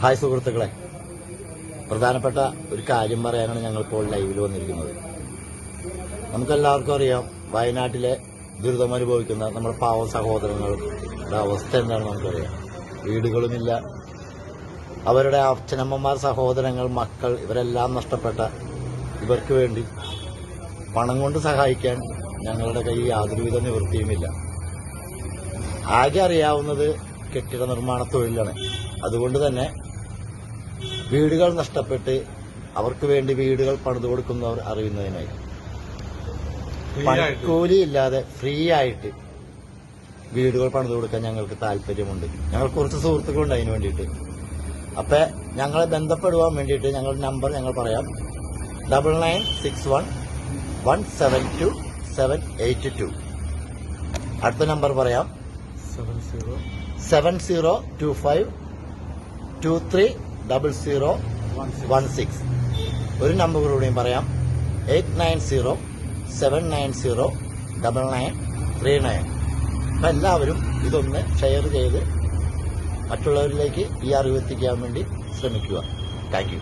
Hi സുഹൃത്തുക്കളെ, പ്രധാനപ്പെട്ട ഒരു കാര്യം പറയാനാണ് ഞങ്ങളിപ്പോൾ ലൈവിൽ വന്നിരിക്കുന്നത്. നമുക്കെല്ലാവർക്കും അറിയാം, വയനാട്ടിലെ ദുരിതമനുഭവിക്കുന്ന നമ്മുടെ പാവ സഹോദരങ്ങളുടെ അവസ്ഥ എന്താണെന്ന് നമുക്കറിയാം. വീടുകളുമില്ല, അവരുടെ അച്ഛനമ്മമാർ, സഹോദരങ്ങൾ, മക്കൾ ഇവരെല്ലാം നഷ്ടപ്പെട്ട ഇവർക്ക് വേണ്ടി പണം കൊണ്ട് സഹായിക്കാൻ ഞങ്ങളുടെ കയ്യിൽ യാതൊരുവിധ നിവൃത്തിയുമില്ല. ആകെ അറിയാവുന്നത് കെട്ടിട നിർമ്മാണ തൊഴിലാണ്. അതുകൊണ്ട് തന്നെ വീടുകൾ നഷ്ടപ്പെട്ട് അവർക്ക് വേണ്ടി വീടുകൾ പണിതു കൊടുക്കുന്നവർ അറിയുന്നതിനായി പണിക്കൂലിയില്ലാതെ ഫ്രീ ആയിട്ട് വീടുകൾ പണിതു കൊടുക്കാൻ ഞങ്ങൾക്ക് താല്പര്യമുണ്ട്. ഞങ്ങൾ കുറച്ച് സുഹൃത്തുക്കളുണ്ട് അതിന് വേണ്ടിയിട്ട്. അപ്പൊ ഞങ്ങളെ ബന്ധപ്പെടുവാൻ വേണ്ടിയിട്ട് ഞങ്ങളുടെ നമ്പർ ഞങ്ങൾ പറയാം: 9961172782. അടുത്ത നമ്പർ പറയാം: 7025230016. ഒരു നമ്പർ കൂടെയും പറയാം: 8907909939. അപ്പൊ എല്ലാവരും ഇതൊന്ന് ഷെയർ ചെയ്ത് മറ്റുള്ളവരിലേക്ക് ഈ അറിവ് എത്തിക്കാൻ വേണ്ടി ശ്രമിക്കുക. Thank you.